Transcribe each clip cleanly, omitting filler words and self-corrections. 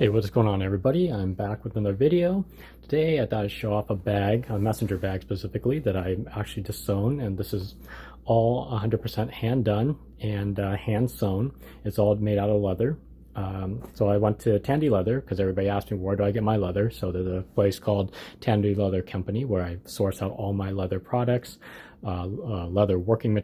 Hey, what's going on, everybody? I'm back with another video. Today I thought I'd show off a bag, a messenger bag specifically, that I actually just sewn, and this is all 100% hand done and hand sewn. It's all made out of leather. So I went to Tandy Leather because everybody asked me where do I get my leather. So there's a place called Tandy Leather Company where I source out all my leather products, leather working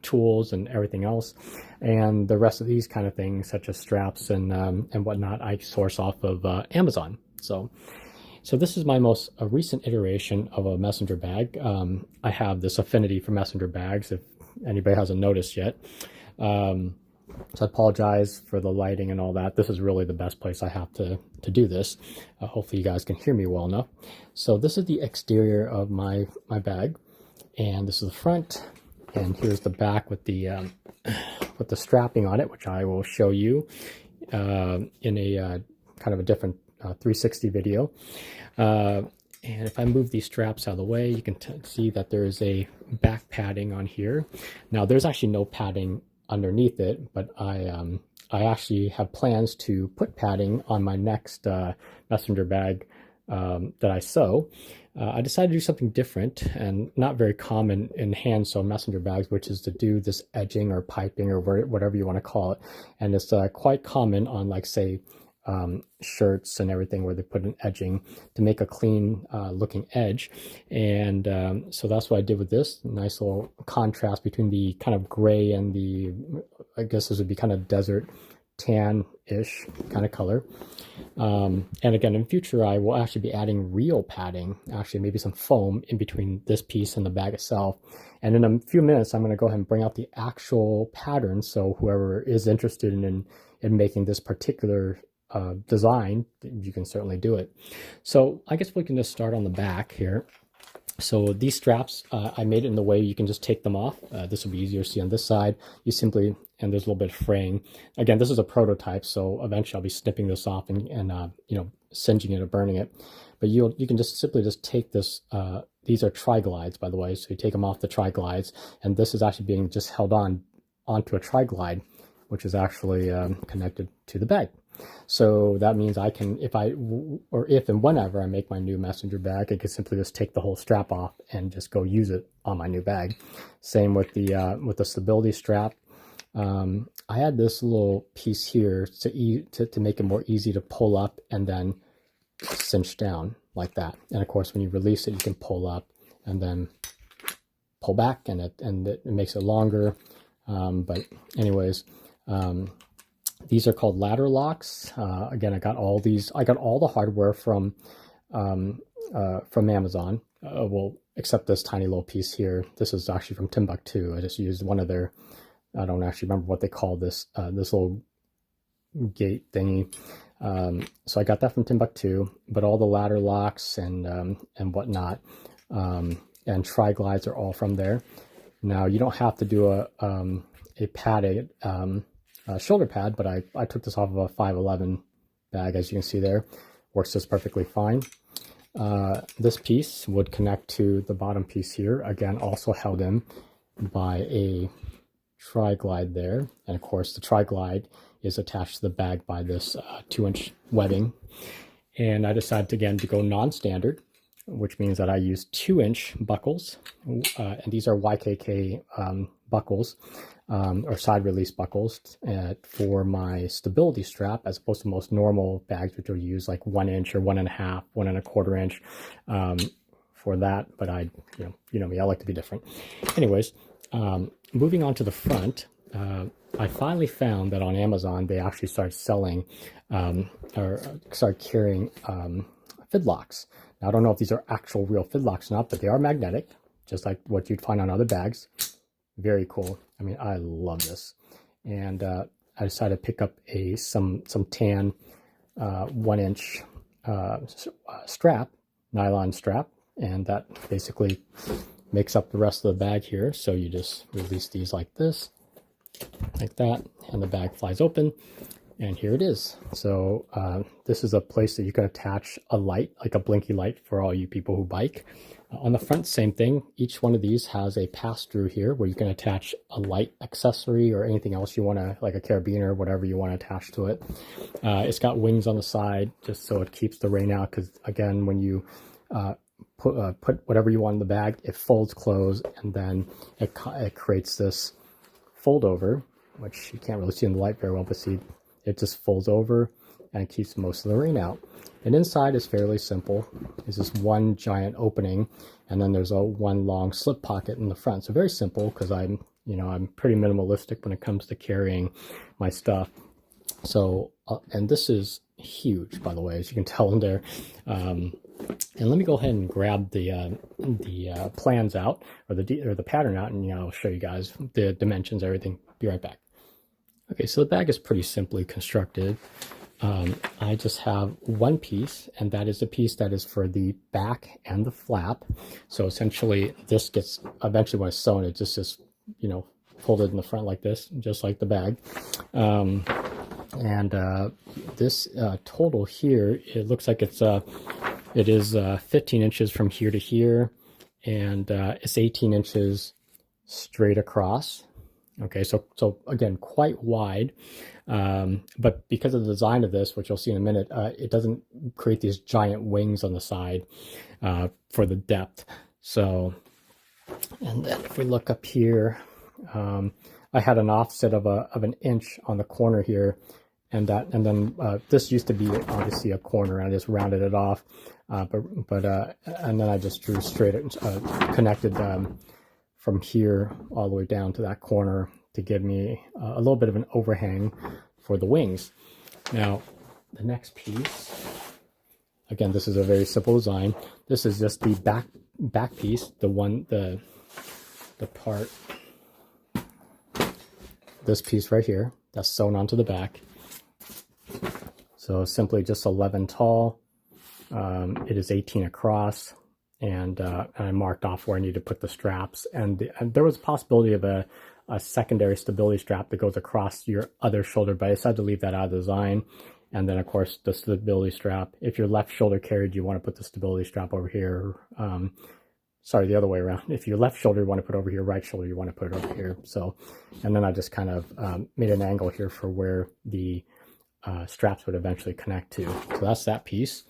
tools and everything else, and the rest of these kind of things such as straps and whatnot I source off of Amazon. So this is my most recent iteration of a messenger bag. I have this affinity for messenger bags if anybody hasn't noticed yet. So I apologize for the lighting and all that. This is really the best place I have to do this. Hopefully you guys can hear me well enough. So this is the exterior of my bag, and this is the front, and here's the back with the strapping on it, which I will show you in a kind of a different 360 video. And if I move these straps out of the way, you can see that there is a back padding on here. Now there's actually no padding underneath it, but I actually have plans to put padding on my next messenger bag that I sew. I decided to do something different and not very common in hand sewn messenger bags, which is to do this edging or piping or whatever you want to call it. And it's quite common on, like, say, shirts and everything where they put an edging to make a clean looking edge. And so that's what I did with this. Nice little contrast between the kind of gray and the, I guess this would be kind of desert tan-ish kind of color. And again, in future, I will actually be adding real padding, actually maybe some foam in between this piece and the bag itself. And in a few minutes, I'm going to go ahead and bring out the actual pattern. So whoever is interested in making this particular design, you can certainly do it. So I guess we can just start on the back here. So these straps, I made it in the way you can just take them off. This will be easier to see on this side. You simply, and there's a little bit of fraying. Again, this is a prototype, so eventually I'll be snipping this off and you know, singeing it or burning it. But you can just simply just take this. These are tri-glides, by the way. So you take them off the tri-glides, and this is actually being just held onto a tri-glide, which is actually connected to the bag. So that means I can, if and whenever I make my new messenger bag, I can simply just take the whole strap off and just go use it on my new bag. Same with the stability strap. I had this little piece here to make it more easy to pull up and then cinch down like that. And of course, when you release it, you can pull up and then pull back, and it makes it longer. But anyways. These are called ladder locks. Again, I got all the hardware from Amazon. Well, except this tiny little piece here. This is actually from Timbuktu. I just used one of their, I don't actually remember what they call this, this little gate thingy. So I got that from Timbuktu, but all the ladder locks and whatnot, and tri-glides are all from there. Now, you don't have to do a padded, shoulder pad, but I took this off of a 511 bag, as you can see there. Works just perfectly fine. This piece would connect to the bottom piece here, again also held in by a tri-glide there, and of course the tri-glide is attached to the bag by this 2-inch webbing. And I decided again to go non-standard, which means that I use 2-inch buckles, and these are YKK buckles, or side release buckles for my stability strap, as opposed to most normal bags, which will use like 1 inch or 1.5, 1.25 inch for that. But you know me, I like to be different. Anyways, moving on to the front, I finally found that on Amazon they actually started selling or started carrying fidlocks. Now I don't know if these are actual real fidlocks or not, but they are magnetic, just like what you'd find on other bags. Very cool. I mean, I love this. And I decided to pick up some tan 1-inch strap, nylon strap, and that basically makes up the rest of the bag here. So you just release these like this, like that, and the bag flies open, and here it is. So this is a place that you can attach a light, like a blinky light for all you people who bike. On the front, same thing. Each one of these has a pass-through here where you can attach a light accessory or anything else you want to, like a carabiner, whatever you want to attach to it. It's got wings on the side just so it keeps the rain out, because again, when you put whatever you want in the bag, it folds closed, and then it creates this fold over, which you can't really see in the light very well, but see, it just folds over and keeps most of the rain out. And inside is fairly simple. It's just one giant opening, and then there's one long slip pocket in the front. So very simple, because I'm pretty minimalistic when it comes to carrying my stuff. So, and this is huge, by the way, as you can tell in there. And let me go ahead and grab the plans out, or the pattern out, and I'll show you guys the dimensions, everything. Be right back. Okay, so the bag is pretty simply constructed. I just have one piece, and that is a piece that is for the back and the flap. So essentially, this gets, eventually when it's sewn, it just is, folded in the front like this, just like the bag. This total here, it looks like it is 15 inches from here to here, and it's 18 inches straight across. Okay, so again, quite wide, but because of the design of this, which you'll see in a minute, it doesn't create these giant wings on the side for the depth. So, and then if we look up here, I had an offset of an inch on the corner here, and then this used to be obviously a corner, and I just rounded it off, and then I just drew straight, connected from here all the way down to that corner to give me a little bit of an overhang for the wings. Now, the next piece, again, this is a very simple design. This is just the back piece, the part, this piece right here, that's sewn onto the back. So simply just 11 tall. It is 18 across. And I marked off where I need to put the straps. And there was a possibility of a secondary stability strap that goes across your other shoulder, but I decided to leave that out of the design. And then, of course, the stability strap. If you're left shoulder carried, you want to put the stability strap over here. Sorry, the other way around. If you're left shoulder, you want to put it over here. Right shoulder, you want to put it over here. So, and then I just kind of made an angle here for where the straps would eventually connect to. So that's that piece.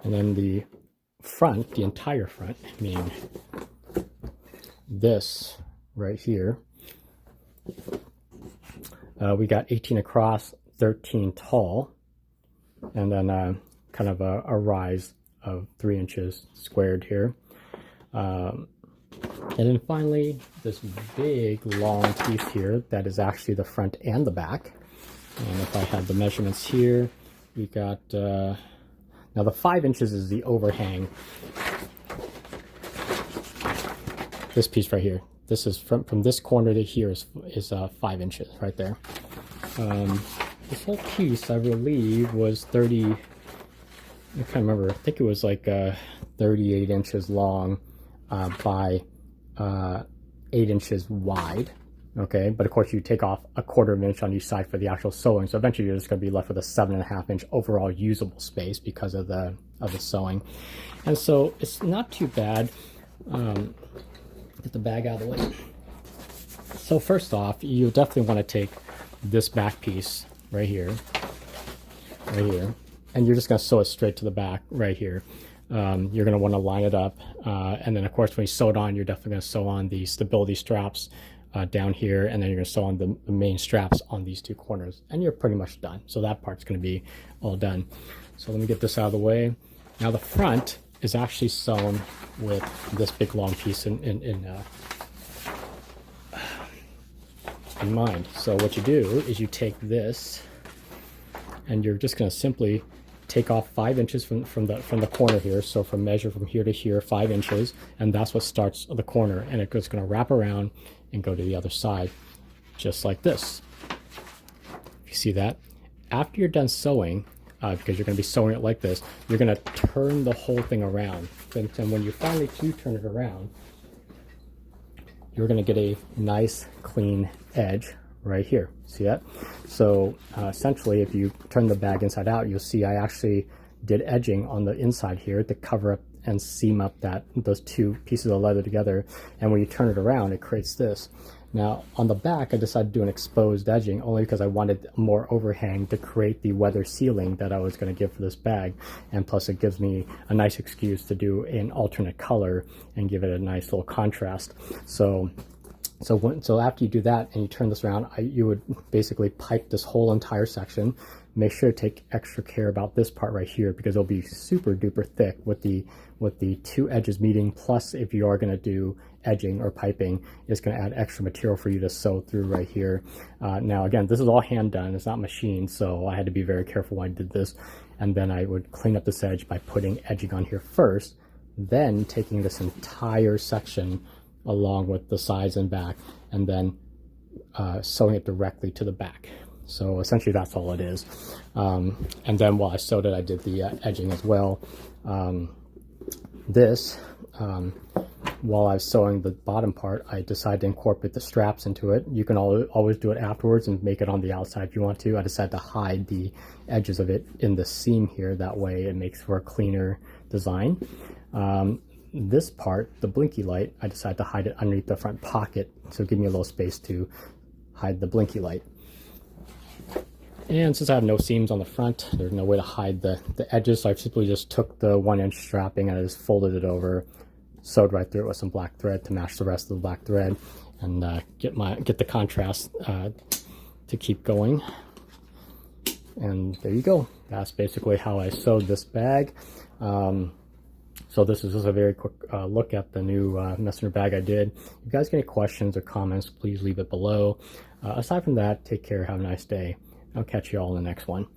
And then the front, the entire front, I mean this right here, we got 18 across, 13 tall, and then kind of a rise of 3 inches squared here. And then finally, this big long piece here that is actually the front and the back. And if I had the measurements here, we got now the 5 inches is the overhang. This piece right here. This is from this corner to here is 5 inches right there. This whole piece, I believe, was 30. I can't remember. I think it was like 38 inches long by 8 inches wide. Okay, but of course you take off a 1/4 inch on each side for the actual sewing, so eventually you're just going to be left with a 7.5 inch overall usable space because of the sewing. And so it's not too bad. Get the bag out of the way. So first off, you definitely want to take this back piece right here, and you're just going to sew it straight to the back right here. You're going to want to line it up, and then of course when you sew it on, you're definitely going to sew on the stability straps down here, and then you're going to sew on the main straps on these two corners, and you're pretty much done. So that part's going to be all done. So let me get this out of the way. Now the front is actually sewn with this big long piece in mind. So what you do is you take this, and you're just going to simply take off 5 inches from the corner here. So measure from here to here, 5 inches, and that's what starts the corner, and it's going to wrap around and go to the other side, just like this. You see that? After you're done sewing, because you're going to be sewing it like this, you're going to turn the whole thing around. And when you finally do turn it around, you're going to get a nice clean edge right here. See that? So essentially, if you turn the bag inside out, you'll see I actually did edging on the inside here to cover up and seam up those two pieces of leather together. And when you turn it around, it creates this. Now on the back, I decided to do an exposed edging only because I wanted more overhang to create the weather sealing that I was going to give for this bag. And plus it gives me a nice excuse to do an alternate color and give it a nice little contrast. So after you do that and you turn this around, you would basically pipe this whole entire section. Make sure to take extra care about this part right here because it'll be super duper thick with the two edges meeting. Plus, if you are going to do edging or piping, it's going to add extra material for you to sew through right here. Now, again, this is all hand done. It's not machined, so I had to be very careful when I did this. And then I would clean up this edge by putting edging on here first, then taking this entire section along with the sides and back, and then sewing it directly to the back. So essentially that's all it is. And then while I sewed it, I did the edging as well. While I was sewing the bottom part, I decided to incorporate the straps into it. You can always do it afterwards and make it on the outside if you want to. I decided to hide the edges of it in the seam here. That way it makes for a cleaner design. This part, the blinky light, I decided to hide it underneath the front pocket, so give me a little space to hide the blinky light. And since I have no seams on the front, there's no way to hide the edges, so I simply just took the 1-inch strapping and I just folded it over, sewed right through it with some black thread to match the rest of the black thread, and get the contrast to keep going. And there you go. That's basically how I sewed this bag. So this is just a very quick look at the new messenger bag I did. If you guys get any questions or comments, please leave it below. Aside from that, take care, have a nice day. I'll catch you all in the next one.